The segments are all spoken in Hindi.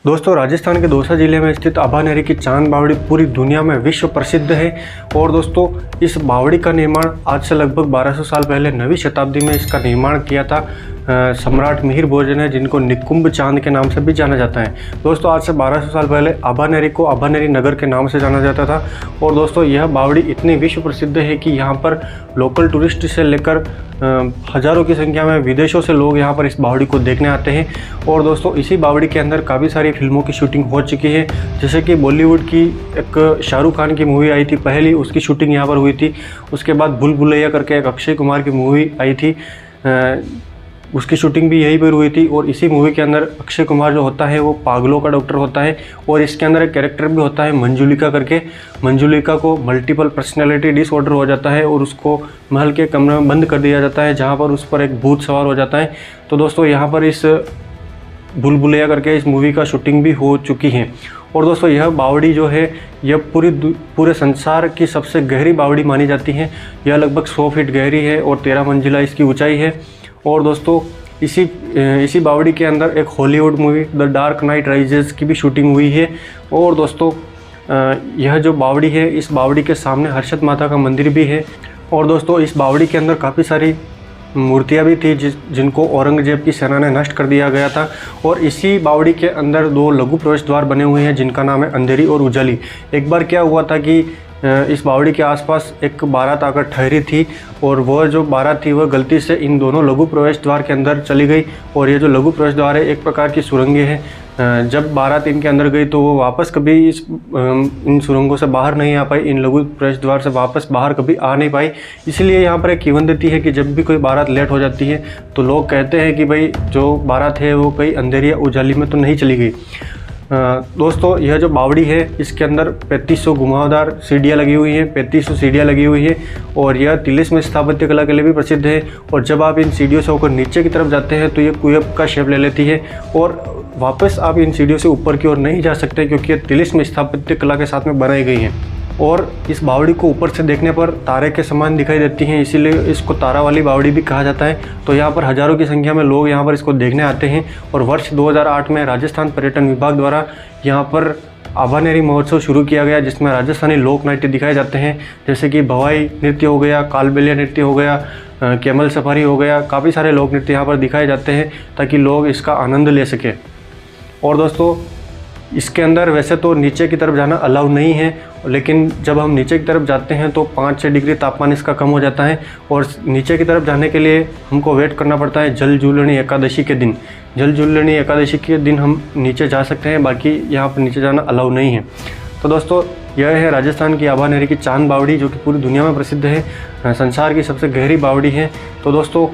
दोस्तों राजस्थान के दौसा जिले में स्थित आभा नहरी की चांद बावड़ी पूरी दुनिया में विश्व प्रसिद्ध है। और दोस्तों इस बावड़ी का निर्माण आज से लगभग 1200 साल पहले 9वीं शताब्दी में इसका निर्माण किया था सम्राट मिहिर भोज ने, जिनको निकुंभ चांद के नाम से भी जाना जाता है। दोस्तों आज से 1200 साल पहले आभा नहरी को आभा नहरी नगर के नाम से जाना जाता था। और दोस्तों यह बावड़ी इतनी विश्व प्रसिद्ध है कि यहाँ पर लोकल टूरिस्ट से लेकर हज़ारों की संख्या में विदेशों से लोग यहाँ पर इस बावड़ी को देखने आते हैं। और दोस्तों इसी बावड़ी के अंदर काफ़ी सारी फिल्मों की शूटिंग हो चुकी है, जैसे कि बॉलीवुड की एक शाहरुख खान की मूवी आई थी पहली, उसकी शूटिंग यहाँ पर हुई थी। उसके बाद भूल भुलैया करके एक अक्षय कुमार की मूवी आई थी, उसकी शूटिंग भी यहीं पर हुई थी। और इसी मूवी के अंदर अक्षय कुमार जो होता है वो पागलों का डॉक्टर होता है। और इसके अंदर एक कैरेक्टर भी होता है मंजुलिका करके। मंजुलिका को मल्टीपल पर्सनैलिटी डिसऑर्डर हो जाता है और उसको महल के कमरे में बंद कर दिया जाता है, जहाँ पर उस पर एक भूत सवार हो जाता है। तो दोस्तों यहाँ पर इस भूल भुलैया करके इस मूवी का शूटिंग भी हो चुकी है। और दोस्तों यह बावड़ी जो है यह पूरे संसार की सबसे गहरी बावड़ी मानी जाती है। यह लगभग 100 फीट गहरी है और 13 मंजिला इसकी ऊंचाई है। और दोस्तों इसी बावड़ी के अंदर एक Hollywood movie the dark night rises की भी शूटिंग हुई है। और दोस्तों यह जो बावड़ी है, इस बावड़ी के सामने हर्षद माता का मंदिर भी है। और दोस्तों इस बावड़ी के अंदर काफ़ी सारी मूर्तियां भी थी जिनको औरंगजेब की सेना ने नष्ट कर दिया गया था। और इसी बावड़ी के अंदर 2 लघु प्रवेश द्वार बने हुए हैं, जिनका नाम है अंधेरी और उजाली। एक बार क्या हुआ था कि इस बावड़ी के आसपास एक बारात आकर ठहरी थी, और वह जो बारात थी वह गलती से इन दोनों लघु प्रवेश द्वार के अंदर चली गई। और ये जो लघु प्रवेश द्वार है एक प्रकार की सुरंगें हैं। जब बारात इनके अंदर गई तो वो वापस कभी इन सुरंगों से बाहर नहीं आ पाई, इन लघु प्रवेश द्वार से वापस बाहर कभी आ नहीं पाई। इसलिए यहाँ पर एक किंवदंती है कि जब भी कोई बारात लेट हो जाती है तो लोग कहते हैं कि भाई जो बारात है वो कहीं अंधेरी या उजाली में तो नहीं चली गई। दोस्तों यह जो बावड़ी है इसके अंदर 3500 घुमावदार सीढ़ियाँ लगी हुई हैं, 3500 सीढ़ियाँ लगी हुई है। और यह तिलिस्म स्थापत्य कला के लिए भी प्रसिद्ध है। और जब आप इन सीढ़ियों से होकर नीचे की तरफ जाते हैं तो ये कुएं का शेप ले लेती है, और वापस आप इन सीढ़ियों से ऊपर की ओर नहीं जा सकते, क्योंकि ये तिलिस्म स्थापत्य कला के साथ में बनाई गई हैं। और इस बावड़ी को ऊपर से देखने पर तारे के समान दिखाई देती हैं, इसीलिए इसको तारा वाली बावड़ी भी कहा जाता है। तो यहाँ पर हज़ारों की संख्या में लोग यहाँ पर इसको देखने आते हैं। और वर्ष 2008 में राजस्थान पर्यटन विभाग द्वारा यहाँ पर आभा नहरी महोत्सव शुरू किया गया, जिसमें राजस्थानी लोक नाट्य दिखाए जाते हैं, जैसे कि भवाई नृत्य हो गया, कालबेलिया नृत्य हो गया, कैमल सफारी हो गया। काफ़ी सारे लोक नृत्य यहाँ पर दिखाए जाते हैं ताकि लोग इसका आनंद ले सकें। और दोस्तों इसके अंदर वैसे तो नीचे की तरफ जाना अलाउ नहीं है, लेकिन जब हम नीचे की तरफ जाते हैं तो 5-6 डिग्री तापमान इसका कम हो जाता है। और नीचे की तरफ जाने के लिए हमको वेट करना पड़ता है जल जूलनी एकादशी के दिन। जल जूलनी एकादशी के दिन हम नीचे जा सकते हैं, बाकी यहाँ पर नीचे जाना अलाउ नहीं है। तो दोस्तों यह है राजस्थान की आभा नहरी की चांद बावड़ी, जो कि पूरी दुनिया में प्रसिद्ध है, संसार की सबसे गहरी बावड़ी है। तो दोस्तों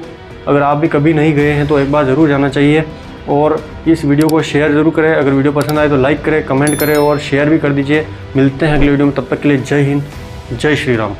अगर आप भी कभी नहीं गए हैं तो एक बार ज़रूर जाना चाहिए। और इस वीडियो को शेयर ज़रूर करें। अगर वीडियो पसंद आए तो लाइक करें, कमेंट करें और शेयर भी कर दीजिए। मिलते हैं अगले वीडियो में, तब तक के लिए जय हिंद, जय श्री राम।